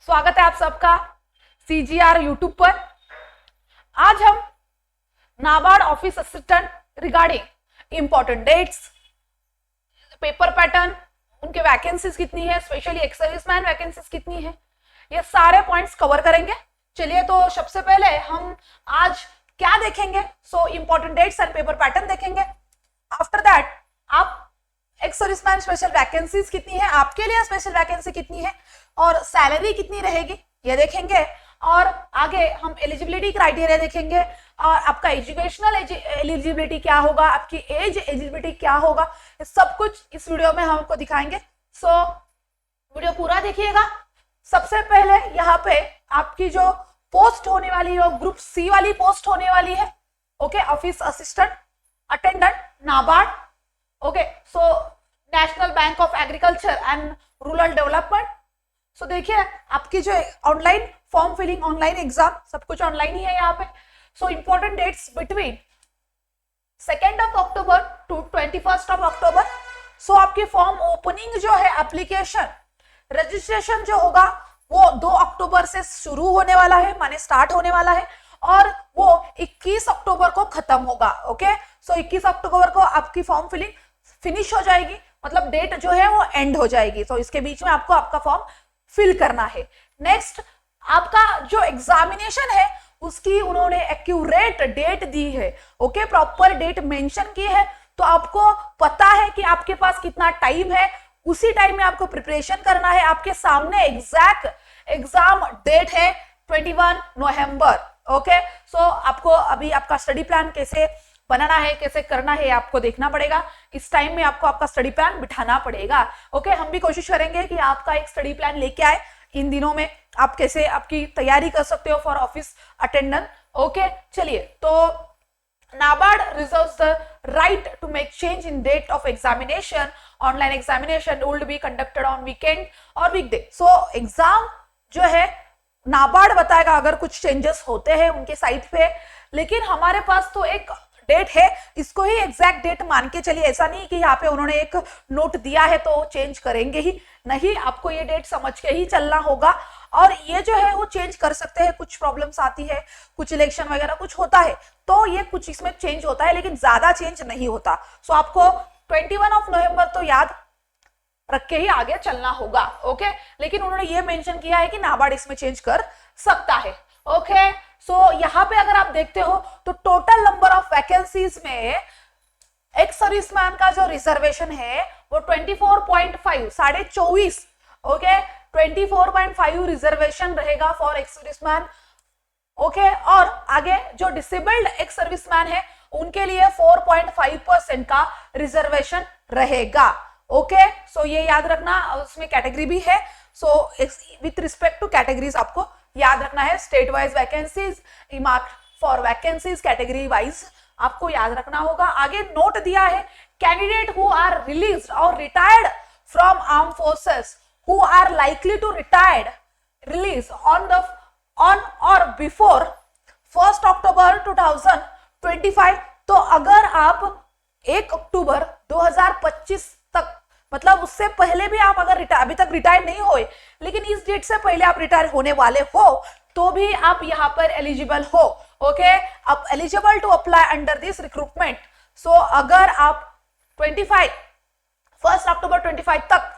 स्वागत है आप सबका CGR यूट्यूब पर। आज हम NABARD office assistant regarding important dates, paper pattern, उनके वैकेंसीज कितनी है, स्पेशली एक्स सर्विसमैन वैकेंसीज कितनी है, ये सारे पॉइंट्स कवर करेंगे। चलिए, तो सबसे पहले हम आज क्या देखेंगे? So important dates and paper pattern देखेंगे। आफ्टर दैट आप एक्स सर्विसमैन स्पेशल वैकेंसीज कितनी है, आपके लिए स्पेशल वैकेंसी कितनी है और सैलरी कितनी रहेगी ये देखेंगे। और आगे हम एलिजिबिलिटी क्राइटेरिया देखेंगे और आपका एजुकेशनल एलिजिबिलिटी क्या होगा, आपकी एज एलिजिबिलिटी क्या होगा, ये सब कुछ इस वीडियो में हम आपको दिखाएंगे। सो वीडियो पूरा देखिएगा। सबसे पहले यहाँ पे आपकी जो पोस्ट होने वाली है वो ग्रुप सी वाली पोस्ट होने वाली है। Okay, office assistant attendant NABARD. Okay, so national bank of agriculture and rural development. So देखिए, आपकी जो online form filling, online exam, सब कुछ ऑनलाइन ही है यहाँ पे। So important dates between 2 October to 21 October. So आपकी फॉर्म ओपनिंग जो है, एप्लीकेशन रजिस्ट्रेशन जो होगा वो 2 अक्टूबर से शुरू होने वाला है, माने स्टार्ट होने वाला है, और वो 21 अक्टूबर को खत्म होगा। ओके, सो 21 अक्टूबर को आपकी फॉर्म फिलिंग फिनिश हो जाएगी, मतलब डेट जो है वो एंड हो जाएगी। तो इसके बीच में आपको आपका फॉर्म फिल करना है। नेक्स्ट, आपका जो एग्जामिनेशन है उसकी उन्होंने एक्यूरेट डेट दी है। ओके, प्रॉपर डेट मेंशन की है, तो आपको पता है कि आपके पास कितना टाइम है, उसी टाइम में आपको प्रिपरेशन करना है। आपके सामने एग्जैक्ट एग्जाम डेट है 21 नवंबर। ओके, सो आपको अभी आपका स्टडी प्लान कैसे बनाना है, कैसे करना है, आपको देखना पड़ेगा। इस टाइम में आपको आपका स्टडी प्लान बिठाना पड़ेगा। ओके, हम भी कोशिश करेंगे कि आपका एक स्टडी प्लान लेके आए। इन दिनों में आप कैसे आपकी तैयारी कर सकते हो फॉर ऑफिस अटेंडेंट। ओके, चलिए, तो NABARD reserves the right to make change in date of examination. Online examination would be conducted on weekend or weekday. So exam जो है NABARD बताएगा अगर कुछ चेंजेस होते हैं उनके साइट पे, लेकिन हमारे पास तो एक डेट है, इसको ही एग्जैक्ट डेट मान के चलिए। ऐसा नहीं कि यहाँ पे उन्होंने एक नोट दिया है तो चेंज करेंगे ही नहीं, आपको ये डेट समझ के ही चलना होगा। और ये जो है वो चेंज कर सकते हैं, कुछ प्रॉब्लम्स आती है, कुछ इलेक्शन वगैरह कुछ होता है तो ये कुछ इसमें चेंज होता है, लेकिन ज्यादा चेंज नहीं होता। सो आपको 21 नवंबर तो याद रख के ही आगे चलना होगा। ओके, लेकिन उन्होंने ये मेंशन किया है कि NABARD इसमें चेंज कर सकता है। ओके, सो यहाँ पे अगर आप देखते हो तो टोटल नंबर ऑफ वैकेंसीज में एक्स सर्विसमैन का जो रिजर्वेशन है वो 24.5 24.5। ओके, 24.5 रिजर्वेशन रहेगा फॉर एक्स सर्विसमैन। ओके, और आगे जो डिसेबल्ड एक्स सर्विसमैन है उनके लिए 4.5% का रिजर्वेशन रहेगा। ओके, सो ये याद रखना, उसमें कैटेगरी भी है। So with respect to categories आपको याद रखना है। State wise vacancies, remark for vacancies, category wise आपको याद रखना होगा। आगे नोट दिया है, candidate who are released or retired from arm forces who are likely to release on or before 1 October 2025। तो अगर आप 1 अक्टूबर 2025 तक, मतलब उससे पहले भी आप अगर अभी तक रिटायर नहीं हुए, लेकिन इस डेट से पहले आप रिटायर होने वाले हो, तो भी आप यहाँ पर एलिजिबल हो। ओके, आप eligible to apply under this recruitment. So अगर आप 1 अक्टूबर 25 तक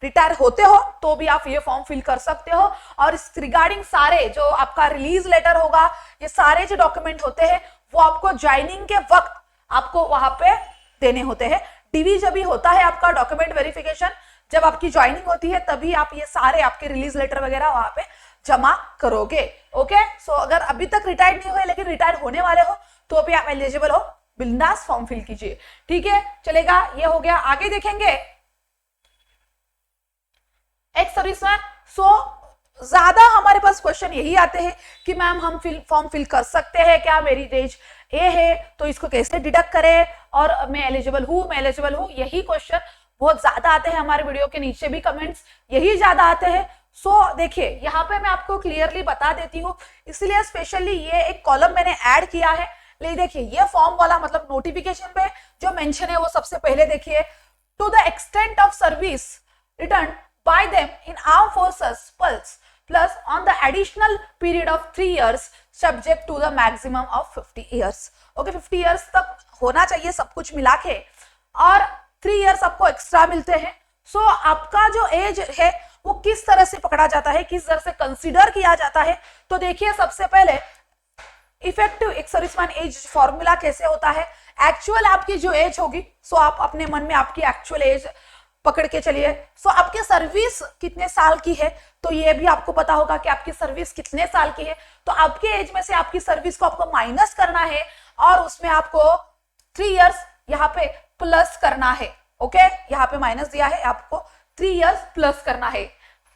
रिटायर होते हो तो भी आप ये फॉर्म फिल कर सकते हो। और इस रिगार्डिंग सारे जो आपका रिलीज लेटर होगा, ये सारे जो डॉक्यूमेंट होते हैं वो आपको ज्वाइनिंग के वक्त आपको वहां पे देने होते हैं। डीवी जब भी होता है आपका डॉक्यूमेंट वेरिफिकेशन, जब आपकी ज्वाइनिंग होती है तभी आप ये सारे आपके रिलीज लेटर वगैरह वहां पे जमा करोगे। ओके, सो अगर अभी तक रिटायर नहीं हुए लेकिन रिटायर होने वाले हो तो भी आप एलिजिबल हो, बिंदास फॉर्म फिल कीजिए। ठीक है, चलेगा, ये हो गया। आगे देखेंगे एक्स सर्विसमैन। सो ज्यादा हमारे पास क्वेश्चन यही आते हैं कि मैम हम फॉर्म फिल कर सकते हैं क्या, मेरी एज ए है तो इसको कैसे डिडक्ट करें, और मैं एलिजिबल हूं, यही क्वेश्चन बहुत ज्यादा आते हैं। हमारे वीडियो के नीचे भी कमेंट्स यही ज्यादा आते हैं। सो देखिए, यहाँ पे मैं आपको क्लियरली बता देती हूँ, इसलिए स्पेशली ये एक कॉलम मैंने ऐड किया है। ले देखिए, ये फॉर्म वाला मतलब नोटिफिकेशन पे जो मेंशन है वो सबसे पहले देखिए, to the extent of service return by them in armed forces pulse plus on the additional period of 3 years subject to the maximum of 50 years। Okay 50 years तक होना चाहिए सब कुछ मिला के, और 3 years आपको एक्स्ट्रा मिलते हैं। सो आपका जो एज है वो किस तरह से पकड़ा जाता है, किस तरह से कंसीडर किया जाता है, तो देखिए सबसे पहले इफेक्टिव एक्स-सर्विसमैन एज फॉर्मूला कैसे होता है। एक्चुअल आपकी जो एज होगी, सो आप अपने मन में आपकी एक्चुअल एज पकड़ के चलिए। सो आपकी सर्विस कितने साल की है, तो ये भी आपको पता होगा कि आपकी सर्विस कितने साल की है, तो आपके एज में से आपकी सर्विस को आपको माइनस करना है और उसमें आपको 3 years यहाँ पे प्लस करना है। ओके यहाँ पे माइनस दिया है, आपको 3 years प्लस करना है।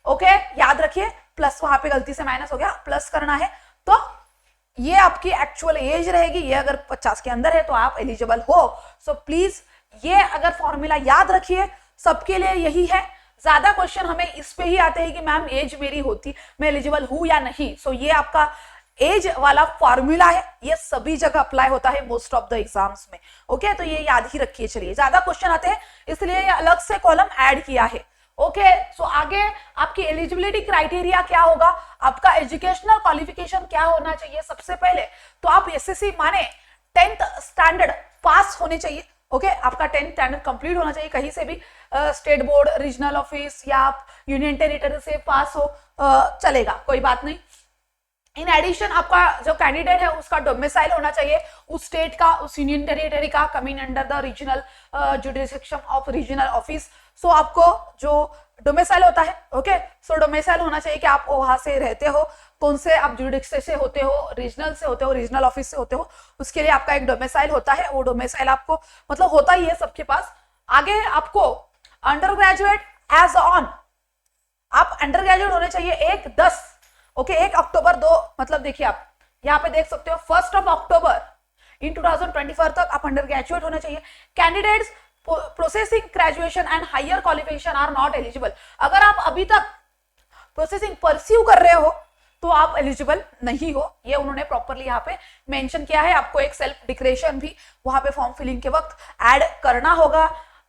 ओके याद रखिए, प्लस वहां पे गलती से माइनस हो गया, प्लस करना है, तो ये आपकी एक्चुअल एज रहेगी। ये अगर 50 के अंदर है तो आप एलिजिबल हो। सो प्लीज ये अगर फॉर्मूला याद रखिए, सबके लिए यही है। ज्यादा क्वेश्चन हमें इस पे ही आते हैं कि मैम एज मेरी होती, मैं एलिजिबल हूं या नहीं। सो ये आपका एज वाला फॉर्मूला है, ये सभी जगह अप्लाई होता है मोस्ट ऑफ द एग्जाम्स में। ओके तो ये याद ही रखिए। चलिए ज्यादा क्वेश्चन आते हैं इसलिए ये अलग से कॉलम ऐड किया है। ओके सो आगे आपकी एलिजिबिलिटी क्राइटेरिया क्या होगा, आपका एजुकेशनल क्वालिफिकेशन क्या होना चाहिए। सबसे पहले तो आप एसएससी माने 10th स्टैंडर्ड पास होने चाहिए। ओके आपका 10th स्टैंडर्ड कंप्लीट होना चाहिए, कहीं से भी स्टेट बोर्ड, रीजनल ऑफिस या आप यूनियन टेरिटरी से पास हो चलेगा, कोई बात नहीं। इन एडिशन आपका जो कैंडिडेट है उसका डोमिसाइल होना चाहिए उस स्टेट का, उस यूनियन टेरिटरी का, coming under the regional jurisdiction of regional office. So आपको जो डोमिसाइल होता है, ओके सो डोमिसाइल होना चाहिए कि आप वहां से रहते हो, कौन से आप जुडिक्शन से होते हो, रीजनल से होते हो, रीजनल ऑफिस से होते हो, उसके लिए आपका एक डोमिसाइल होता है। वो डोमिसाइल आपको मतलब होता ही है सबके पास। आगे आपको अंडर ग्रेजुएट एज ऑन, आप अंडर ग्रेजुएट होने चाहिए 1/10 ओके 1 अक्टूबर 2 मतलब देखिए आप यहाँ पे देख सकते हो 1 अक्टूबर इन 2024 तक आप अंडर ग्रेजुएट होने चाहिए। Candidates processing graduation and higher qualification are not eligible. अगर आप अभी तक प्रोसेसिंग परस्यू कर रहे हो तो आप एलिजिबल नहीं हो, ये उन्होंने प्रॉपरली यहाँ पे मेंशन किया है। आपको एक सेल्फ डिक्लेरेशन भी वहां पे फॉर्म फिलिंग के वक्त ऐड करना होगा।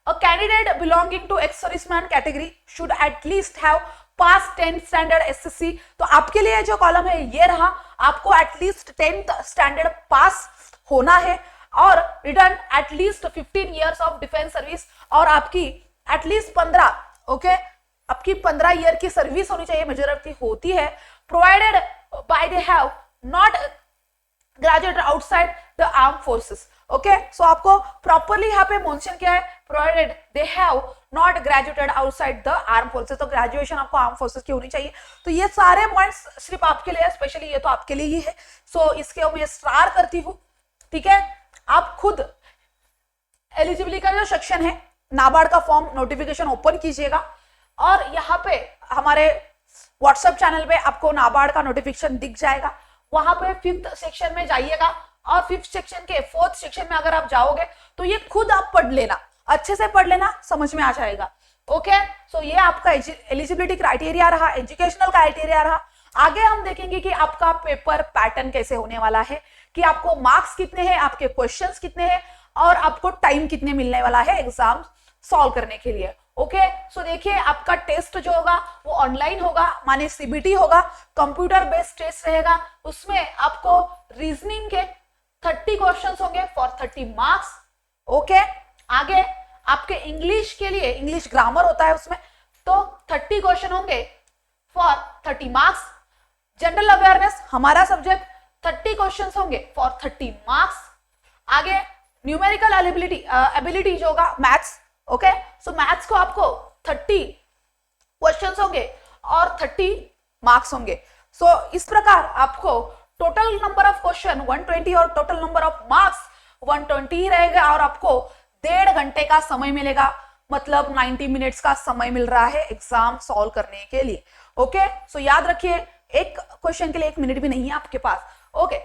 A candidate belonging to ex serviceman category should at least have pass 10th standard SSC. तो आपके लिए जो कॉलम है ये रहा, आपको एटलीस्ट 10th स्टैंडर्ड पास होना है और return at least 15 years of defence service, और आपकी एटलीस्ट 15 ओके आपकी 15 ईयर की सर्विस होनी चाहिए, मेजोरिटी होती है। Provided by they have not graduate outside the arm forces. Okay so आपको प्रॉपरली यहाँ पे मेंशन किया है provided they have not graduated outside the arm forces, तो ग्रेजुएशन आपको आर्म फोर्सेस की होनी चाहिए। तो ये सारे पॉइंट्स सिर्फ आपके लिए है, स्पेशली ये तो आपके लिए ही है। सो इसके मैं स्टार करती हूँ, ठीक है। आप खुद एलिजिबिलिटी का जो सेक्शन है नाबार्ड का फॉर्म नोटिफिकेशन ओपन कीजिएगा और यहाँ पे हमारे व्हाट्सएप चैनल पे आपको नाबार्ड का नोटिफिकेशन दिख जाएगा। वहां पे 5th सेक्शन में जाइएगा और 5th सेक्शन के 4th सेक्शन में अगर आप जाओगे तो ये खुद आप पढ़ लेना, अच्छे से पढ़ लेना, समझ में आ जाएगा। ओके सो ये आपका एलिजिबिलिटी क्राइटेरिया रहा, एजुकेशनल क्राइटेरिया रहा। आगे हम देखेंगे कि आपका पेपर पैटर्न कैसे होने वाला है, कि आपको मार्क्स कितने हैं, आपके क्वेश्चंस कितने हैं और आपको टाइम कितने मिलने वाला है एग्जाम सॉल्व करने के लिए। ओके सो देखिए आपका टेस्ट जो होगा वो ऑनलाइन होगा, माने सीबीटी होगा, कंप्यूटर बेस्ड टेस्ट रहेगा। उसमें आपको रीजनिंग के 30 क्वेश्चंस होंगे फॉर 30 मार्क्स। ओके आगे आपके इंग्लिश के लिए, इंग्लिश ग्रामर होता है उसमें, तो 30 क्वेश्चन होंगे फॉर 30 मार्क्स। जनरल अवेयरनेस हमारा सब्जेक्ट 30 क्वेश्चंस होंगे फॉर 30 मार्क्स। आगे न्यूमेरिकल एबिलिटी जो होगा मैथ्स, ओके सो मैथ्स को आपको 30 क्वेश्चंस होंगे और 30 मार्क्स होंगे। सो इस प्रकार आपको टोटल नंबर ऑफ क्वेश्चन 120 और टोटल नंबर ऑफ मार्क्स 120 ही रहेगा और आपको 1.5 घंटे का समय मिलेगा, मतलब 90 मिनट्स का समय मिल रहा है एग्जाम सॉल्व करने के लिए। ओके सो याद रखिए एक क्वेश्चन के लिए 1 मिनट भी नहीं है आपके पास। Okay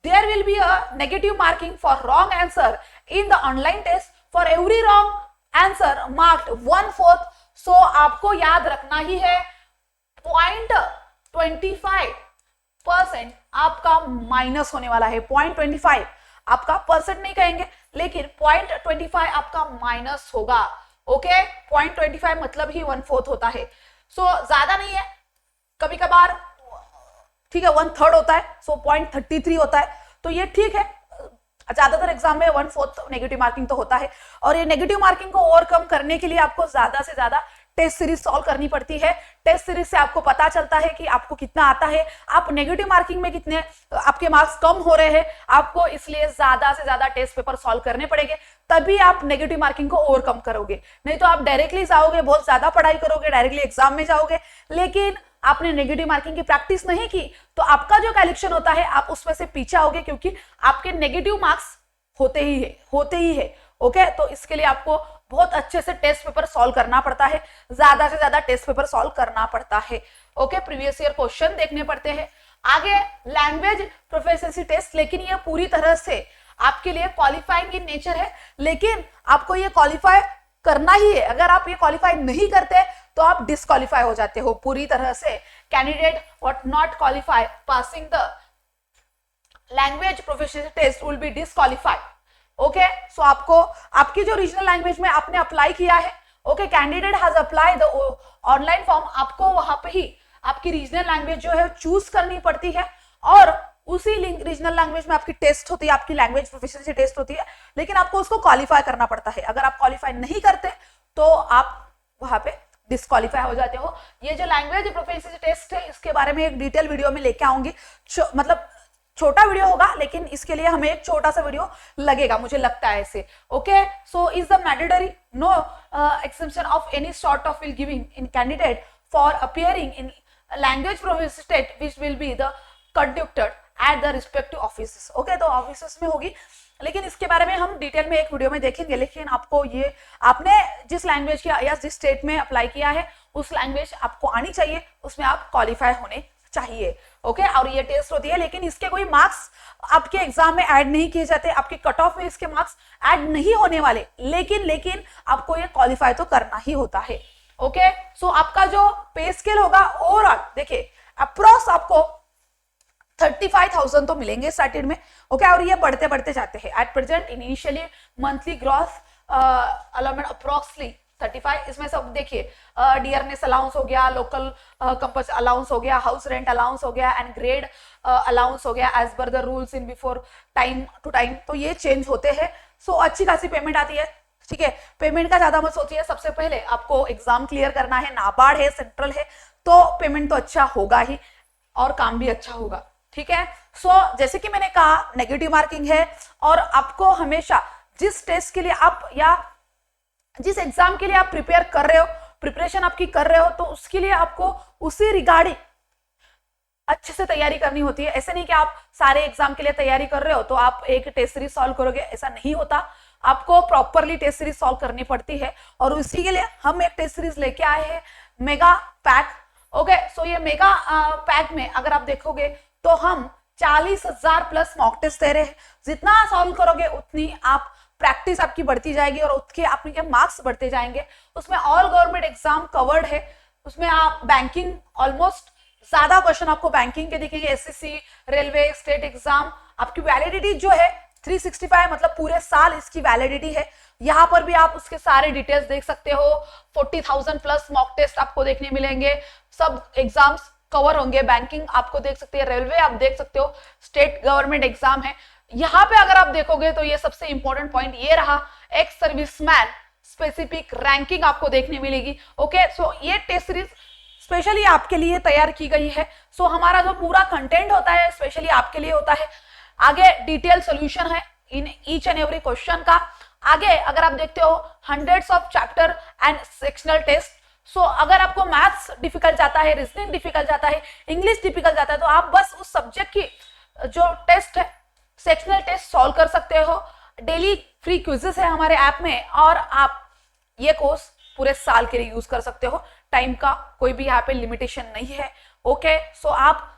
there will be a negative marking for wrong answer in the online test, for every wrong answer marked 1/4। So आपको याद रखना ही है 0.25% आपका माइनस होने वाला है। 0.25 आपका परसेंट नहीं कहेंगे लेकिन 0.25 आपका माइनस होगा। ओके 0.25 मतलब ही 1/4 होता है। सो ज्यादा नहीं है, कभी कभार ठीक है, 1/3 होता है, सो 0.33 होता है, तो ये ठीक है। ज्यादातर एग्जाम में 1/4 नेगेटिव मार्किंग तो होता है, और ये नेगेटिव मार्किंग को ओवरकम करने के लिए आपको ज्यादा से ज्यादा टेस्ट सीरीज सॉल्व करनी पड़ती है। टेस्ट सीरीज से आपको पता चलता है कि आपको कितना आता है, आप नेगेटिव मार्किंग में कितने आपके मार्क्स कम हो रहे हैं, आपको इसलिए ज्यादा से ज्यादा टेस्ट पेपर सॉल्व करने पड़ेंगे, तभी आप नेगेटिव मार्किंग को ओवरकम करोगे। नहीं तो आप डायरेक्टली जाओगे, बहुत ज्यादा पढ़ाई करोगे, डायरेक्टली एग्जाम में जाओगे, लेकिन आपने नेगेटिव मार्किंग की प्रैक्टिस नहीं की, तो आपका जो कलेक्शन होता है आप उसमें से पीछे आओगे, क्योंकि आपके नेगेटिव मार्क्स होते ही है। ओके, तो इसके लिए आपको बहुत अच्छे से टेस्ट पेपर सॉल्व करना पड़ता है, ज्यादा से ज्यादा टेस्ट पेपर सॉल्व करना पड़ता है। ओके, प्रीवियस ईयर क्वेश्चन देखने पड़ते हैं। आगे लैंग्वेज प्रोफिशिएंसी टेस्ट, लेकिन ये पूरी तरह से आपके लिए क्वालिफाइंग इन नेचर है, लेकिन आपको ये क्वालिफाई करना ही है। अगर आप ये क्वालिफाई नहीं करते तो आप डिस्क्वालीफाई हो जाते हो पूरी तरह से। Candidate what not qualify passing the language proficiency test will be disqualified. Okay, so आपको आपकी जो रीजनल लैंग्वेज में आपने अप्लाई किया है, okay, candidate has applied the online form, आपको वहां पे ही आपकी रीजनल लैंग्वेज जो है चूज करनी पड़ती है, और उसी रीजनल लैंग्वेज में आपकी टेस्ट होती है, आपकी लैंग्वेज प्रोफिशिएंसी टेस्ट होती है, लेकिन आपको उसको क्वालिफाई करना पड़ता है। अगर आप क्वालिफाई नहीं करते तो आप वहां पे डिस्क्वालीफाई हो जाते हो। ये जो लैंग्वेज प्रोफिशिएंसी टेस्ट है, इसके बारे में एक डिटेल वीडियो में लेके आऊंगी, मतलब छोटा वीडियो होगा, लेकिन इसके लिए हमें एक छोटा सा वीडियो लगेगा, मुझे लगता है ऐसे। Okay, so is the mandatory no exception of any sort of will giving in candidate for appearing in language proficiency test which will be the conducted at the respective offices. Okay, तो offices में होगी, लेकिन इसके बारे में हम detail में एक वीडियो में देखेंगे। लेकिन आपको ये, आपने जिस लैंग्वेज किया या जिस स्टेट में अप्लाई किया है उस लैंग्वेज आपको आनी चाहिए, उसमें आप क्वालिफाई होने चाहिए। ओके, और ये टेस्ट होती है, लेकिन इसके कोई मार्क्स आपके एग्जाम में ऐड नहीं किए जाते, आपके कट ऑफ में इसके मार्क्स ऐड नहीं होने वाले, लेकिन आपको ये क्वालिफाई तो करना ही होता है। ओके, सो आपका जो पे स्केल होगा ओवरऑल, देखिए अप्रॉक्स आपको 35,000 तो मिलेंगे स्टार्टेड में। ओके, और ये बढ़ते बढ़ते जाते हैं। At present initially monthly gross allotment approximately 35, इसमें सब देखिए डियरनेस अलाउंस हो गया, लोकल कंपल्स अलाउंस हो गया, हाउस रेंट अलाउंस हो गया, एंड ग्रेड अलाउंस हो गया as per the rules in before time to time, तो ये चेंज होते हैं। सो अच्छी खासी पेमेंट आती है। ठीक है, पेमेंट का ज्यादा मत सोचिए, सबसे पहले आपको एग्जाम क्लियर करना है, नाबार्ड है, सेंट्रल है, तो पेमेंट तो अच्छा होगा ही और काम भी अच्छा होगा। ठीक है, सो जैसे कि मैंने कहा नेगेटिव मार्किंग है, और आपको हमेशा जिस टेस्ट के लिए आप या जिस एग्जाम के लिए आप प्रिपेयर कर रहे हो, प्रिपरेशन आपकी कर रहे हो, तो उसके लिए आपको उसी रिगार्डिंग अच्छे से तैयारी करनी होती है। ऐसे नहीं कि आप सारे एग्जाम के लिए तैयारी कर रहे हो तो आप एक टेस्ट सीरीज सॉल्व करोगे, ऐसा नहीं होता। आपको प्रॉपरली टेस्ट सीरीज सॉल्व करनी पड़ती है, और उसी के लिए हम एक टेस्ट सीरीज लेके आए हैं, मेगा पैक। ओके, सो ये मेगा पैक में अगर आप देखोगे तो हम 40,000 प्लस मॉक टेस्ट दे रहे हैं। जितना सॉल्व करोगे उतनी आप प्रैक्टिस आपकी बढ़ती जाएगी, और उसके आपके मार्क्स बढ़ते जाएंगे। उसमें ऑल गवर्नमेंट एग्जाम कवर्ड है, उसमें आप बैंकिंग ऑलमोस्ट ज्यादा क्वेश्चन आपको बैंकिंग के दिखेंगे, एसएससी, रेलवे, स्टेट एग्जाम। आपकी वैलिडिटी जो है 365, मतलब पूरे साल इसकी वैलिडिटी है। यहाँ पर भी आप उसके सारे डिटेल्स देख सकते हो। 40,000 प्लस मॉक टेस्ट आपको देखने मिलेंगे, सब एग्जाम्स कवर होंगे। बैंकिंग आपको देख सकते हैं, रेलवे आप देख सकते हो, स्टेट गवर्नमेंट एग्जाम है। यहाँ पे अगर आप देखोगे तो ये सबसे इंपॉर्टेंट पॉइंट ये रहा, एक्स सर्विसमैन स्पेसिफिक रैंकिंग आपको देखने मिलेगी। ओके, सो ये टेस्ट सीरीज स्पेशली आपके लिए तैयार की गई है। सो हमारा जो पूरा कंटेंट होता है स्पेशली आपके लिए होता है। आगे डिटेल सोल्यूशन है in each and every question का। आगे अगर आप देखते हो hundreds of chapter and sectional test. So अगर आपको मैथ्स डिफिकल्ट जाता है, रीजनिंग डिफिकल्ट जाता है, इंग्लिश डिफिकल्ट जाता है, तो आप बस उस सब्जेक्ट की जो टेस्ट है, सेक्शनल टेस्ट सॉल्व कर सकते हो। डेली फ्री क्विजेस है हमारे ऐप में, और आप ये कोर्स पूरे साल के लिए यूज कर सकते हो। टाइम का कोई भी यहाँ पे लिमिटेशन नहीं है। ओके, सो आप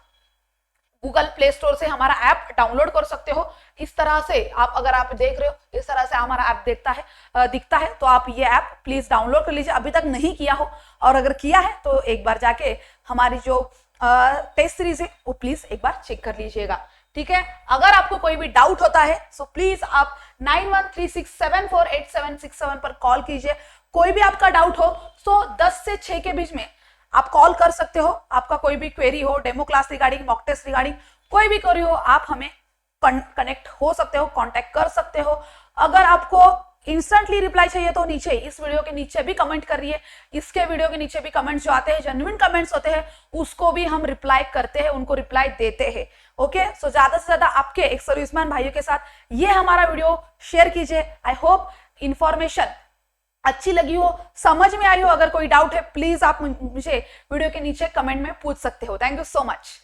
गूगल प्ले स्टोर से हमारा ऐप डाउनलोड कर सकते हो। इस तरह से आप, अगर आप देख रहे हो इस तरह से हमारा ऐप दिखता है, तो आप ये ऐप प्लीज डाउनलोड कर लीजिए, अभी तक नहीं किया हो, और अगर किया है तो एक बार जाके हमारी जो टेस्ट सीरीज है वो प्लीज एक बार चेक कर लीजिएगा। ठीक है, अगर आपको कोई भी डाउट होता है सो प्लीज आप 9136748767 पर कॉल कीजिए। कोई भी आपका डाउट हो तो 10 से 6 के बीच में आप कॉल कर सकते हो, आपका कोई भी क्वेरी हो, demo class regarding, mock test regarding, कोई भी क्वेरी हो, आप हमें कनेक्ट हो सकते हो, कांटेक्ट कर सकते हो। अगर आपको इंस्टेंटली रिप्लाई चाहिए तो नीचे इस वीडियो के नीचे भी कमेंट कर रही है, इसके वीडियो के नीचे भी कमेंट्स जो आते हैं, जेन्युइन कमेंट्स होते हैं, उसको भी हम रिप्लाई करते हैं, उनको रिप्लाई देते हैं। ओके, सो ज्यादा से ज्यादा आपके एक सर्विसमैन भाइयों के साथ ये हमारा वीडियो शेयर कीजिए। आई होप इंफॉर्मेशन अच्छी लगी हो, समझ में आई हो। अगर कोई डाउट है प्लीज आप मुझे वीडियो के नीचे कमेंट में पूछ सकते हो। Thank you so much.